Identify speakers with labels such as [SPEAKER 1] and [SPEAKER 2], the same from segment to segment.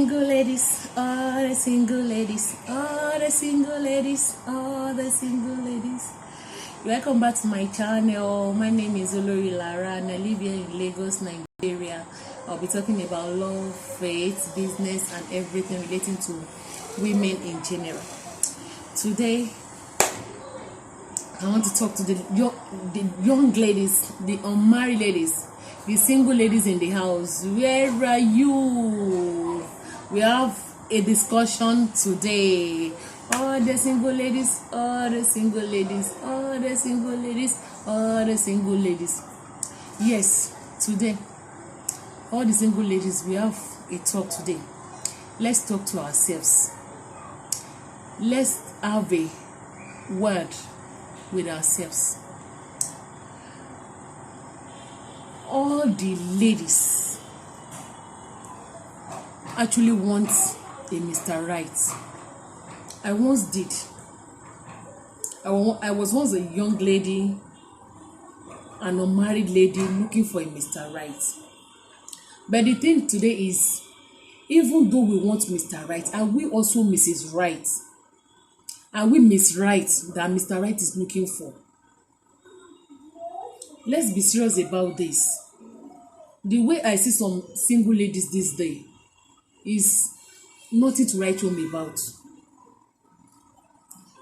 [SPEAKER 1] single ladies, all the single ladies, all the single ladies, all the single ladies. Welcome back to my channel. My name is Olori Lara and I live here in Lagos, Nigeria. I'll be talking about love, faith, business and everything relating to women in general. Today, I want to talk to the young ladies, the unmarried ladies, the single ladies in the house. Where are you? We have a discussion today. All the single ladies, all the single ladies, all the single ladies, all the single ladies. Yes, today, all the single ladies, we have a talk today. Let's talk to ourselves. Let's have a word with ourselves. All the ladies actually want a Mr. Right. I once did. I was once a young lady, an unmarried lady looking for a Mr. Right. But the thing today is, even though we want Mr. Right, are we also Mrs. Right? Are we Miss Right that Mr. Right is looking for? Let's be serious about this. The way I see some single ladies this day is nothing to write home about.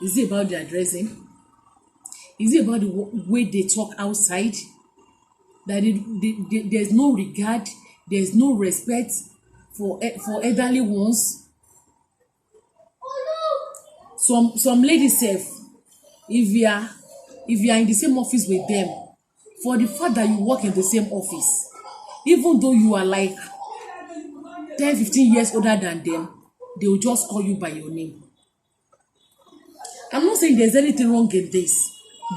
[SPEAKER 1] Is it about their dressing? Is it about the way they talk outside? That there's no regard, there's no respect for elderly ones. Some ladies say, if you are in the same office with them, for the fact that you work in the same office, even though you are like 10-15 years older than them, they will just call you by your name. I'm not saying there's anything wrong in this,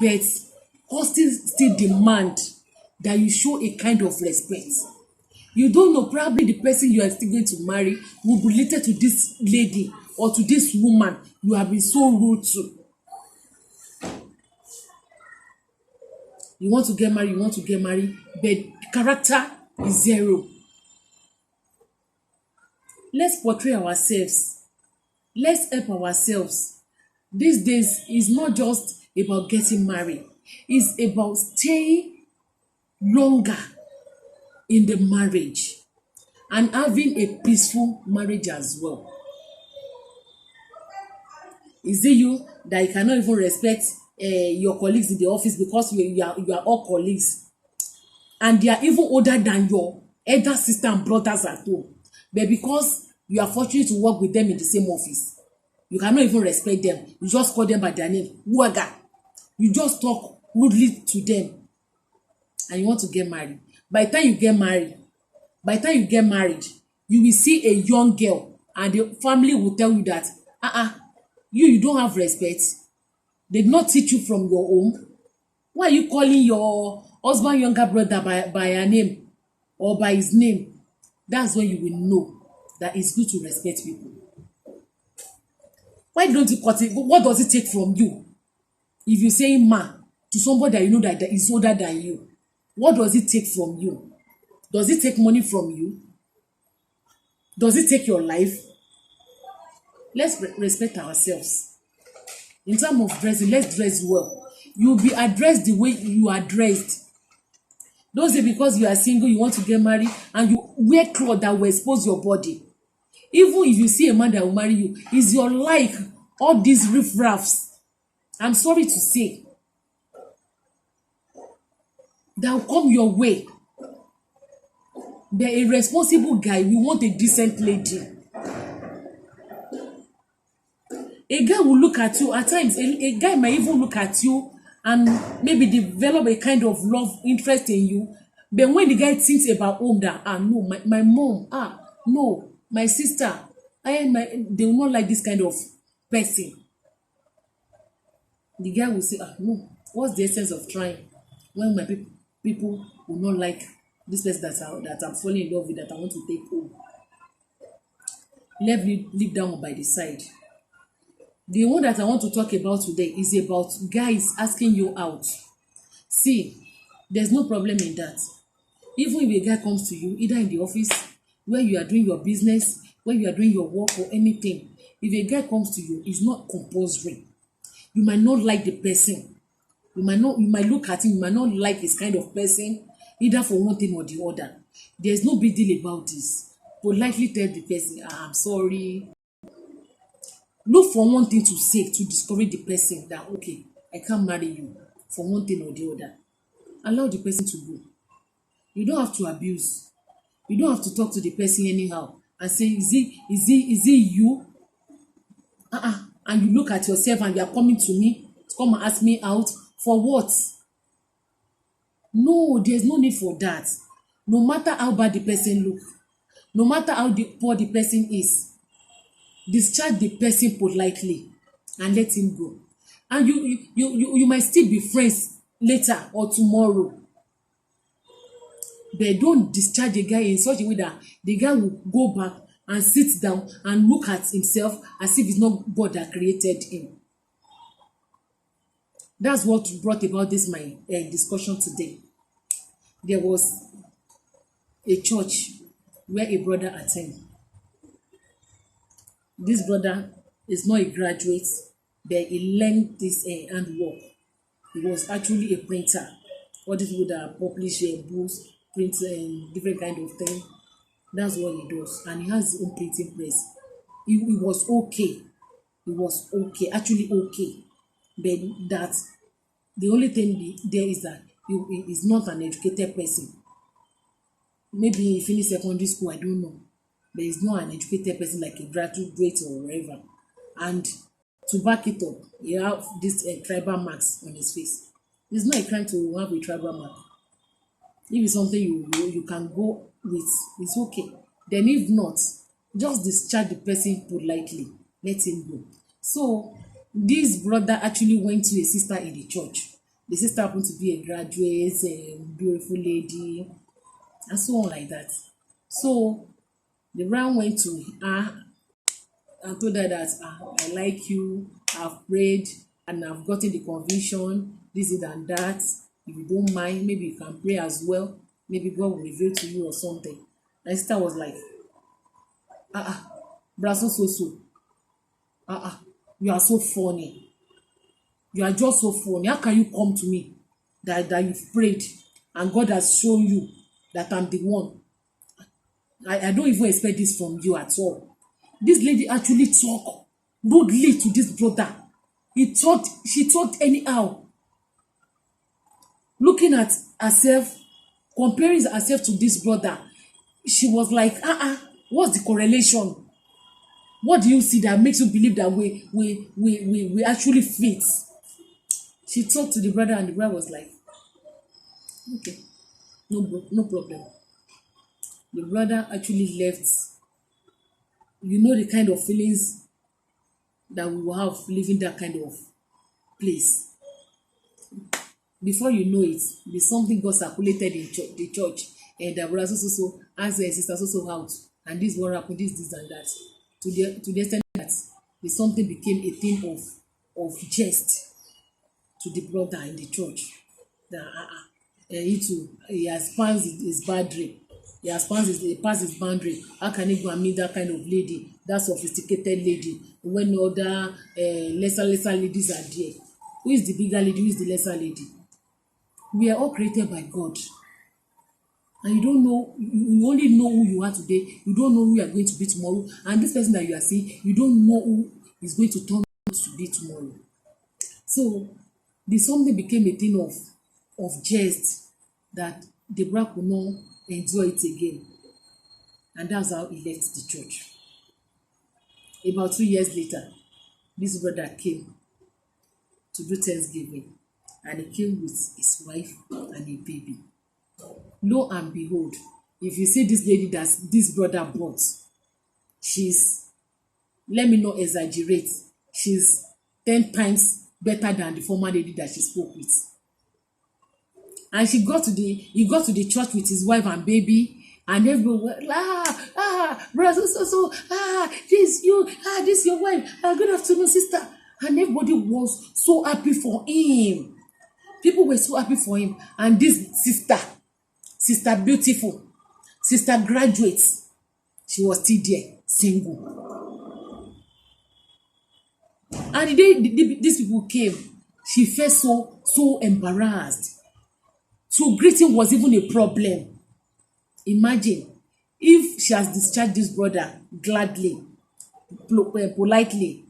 [SPEAKER 1] but customers still demand that you show a kind of respect. You don't know, probably the person you are still going to marry will be related to this lady or to this woman you have been so rude to. You want to get married, but character is zero. Let's portray ourselves. Let's help ourselves. These days is not just about getting married. It's about staying longer in the marriage and having a peaceful marriage as well. Is it you that you cannot even respect your colleagues in the office because you are all colleagues, and they are even older than your elder sister and brothers at home, but because you are fortunate to work with them in the same office, you cannot even respect them. You just call them by their name, Waga. You just talk rudely to them, and you want to get married. By the time you get married, you will see a young girl, and the family will tell you that you don't have respect. They did not teach you from your home. Why are you calling your husband younger brother by a name or by his name? That's when you will know that it's good to respect people. Why don't you cut it? What does it take from you? If you say ma to somebody that you know that is older than you, what does it take from you? Does it take money from you? Does it take your life? Let's respect ourselves. In terms of dressing, let's dress well. You'll be addressed the way you are dressed. Don't say because you are single, you want to get married, and you wear clothes that will expose your body. Even if you see a man that will marry you, is your like all these riffraffs, I'm sorry to say, that will come your way. They're a responsible guy. We want a decent lady. A guy will look at you, at times, a guy might even look at you and maybe develop a kind of love interest in you. But when the guy thinks about home, that, no, my mom, no, my sister, they will not like this kind of person. The guy will say, no, what's the essence of trying when my people will not like this person that I'm falling in love with, that I want to take home? Leave that one by the side. The one that I want to talk about today is about guys asking you out. See, there's no problem in that. Even if a guy comes to you, either in the office, where you are doing your business, when you are doing your work or anything, if a guy comes to you, it's not compulsory. You might not like the person. You might look at him, you might not like his kind of person, either for one thing or the other. There's no big deal about this. Politely tell the person, I'm sorry. Look for one thing to say to discourage the person that, okay, I can't marry you for one thing or the other. Allow the person to go. You don't have to abuse. You don't have to talk to the person anyhow and say, is it you? And you look at yourself and you are coming to me to come and ask me out for what? No, there's no need for that. No matter how bad the person look, no matter how poor the person is, discharge the person politely and let him go. And you might still be friends later or tomorrow, but don't discharge the guy in such a way that the guy will go back and sit down and look at himself as if it's not God that created him. That's what brought about this my discussion today. There was a church where a brother attended. This brother is not a graduate, but he learned this handwork. He was actually a printer. All these people that publish books, print different kind of thing. That's what he does, and he has his own printing press. He was okay. He was okay, actually okay, but that the only thing there is that he is not an educated person. Maybe he finished secondary school, I don't know, but he's not an educated person like a graduate or wherever. And to back it up, he have this tribal marks on his face. It's not a crime to have a tribal mark. If it's something you can go with, it's okay. Then if not, just discharge the person politely. Let him go. So this brother actually went to a sister in the church. The sister happened to be a graduate, a beautiful lady, and so on like that. So the brother went to her and told her that I like you, I've prayed and I've gotten the conviction, this is and that. If you don't mind, maybe you can pray as well. Maybe God will reveal to you or something. And sister was like, Brasso so. You are so funny. You are just so funny. How can you come to me that you've prayed and God has shown you that I'm the one? I don't even expect this from you at all. This lady actually talked rudely to this brother. She talked anyhow. Looking at herself, comparing herself to this brother, she was like, what's the correlation? What do you see that makes you believe that we actually fit? She talked to the brother and the brother was like, okay, no problem. The brother actually left. You know the kind of feelings that we will have living that kind of place. Before you know it, there's something got circulated in the church, and the brother so asked their sister so out, and this what happened, this and that, to the extent that the something became a thing of jest to the brother in the church. That he has passed his boundary. He has passed his boundary. How can he go and meet that kind of lady, that sophisticated lady, when other lesser ladies are there? Who is the bigger lady? Who is the lesser lady? We are all created by God. And you don't know, you only know who you are today. You don't know who you are going to be tomorrow. And this person that you are seeing, you don't know who is going to turn to be tomorrow. So, the something became a thing of jest that the brother could not enjoy it again. And that's how he left the church. About 2 years later, this brother came to do Thanksgiving. And he came with his wife and a baby. Lo and behold, if you see this lady that this brother brought, let me not exaggerate, she's 10 times better than the former lady that she spoke with. And he got to the church with his wife and baby, and everybody went, brother, this your wife, good afternoon, sister. And everybody was so happy for him. People were so happy for him. And this sister beautiful, sister graduate, she was still there, single. And the day these people came, she felt so embarrassed. So greeting was even a problem. Imagine if she has discharged this brother gladly, politely,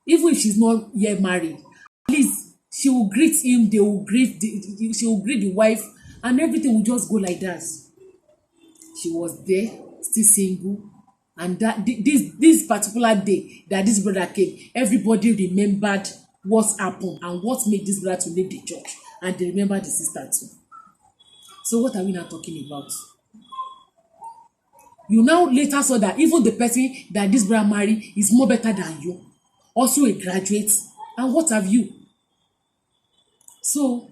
[SPEAKER 1] even if she's not yet married, at least she will greet him, they will greet she will greet the wife, and everything will just go like that. She was there, still single, and that this particular day that this brother came, everybody remembered what happened and what made this brother to leave the church, and they remembered the sister too. So what are we now talking about? You now later saw that even the person that this brother married is more better than you, also a graduate, and what have you? So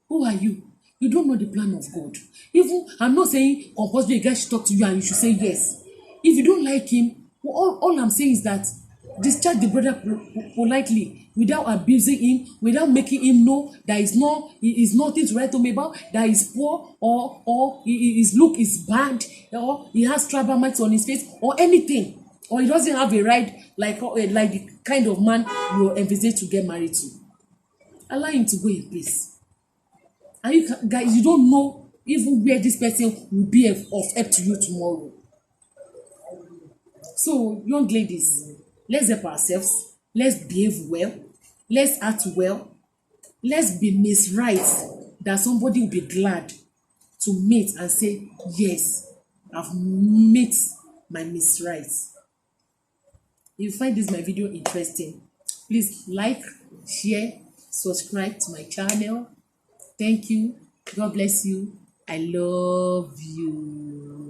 [SPEAKER 1] who are you? You don't know the plan of God. Even I'm not saying compulsory a guy should talk to you and you should say yes. If you don't like him, all I'm saying is that discharge the brother politely, without abusing him, without making him know that he is nothing to write home about, that he's poor, or his look is bad, or he has tribal marks on his face, or anything, or he doesn't have a right like the kind of man you envisage to get married to. Allow him to go in peace. And guys, you don't know even where this person will be of help to you tomorrow. So, young ladies, let's help ourselves. Let's behave well. Let's act well. Let's be Miss Right, that somebody will be glad to meet and say, yes, I've met my Miss Right. If you find this my video interesting, please like, share, subscribe to my channel. Thank you. God bless you. I love you.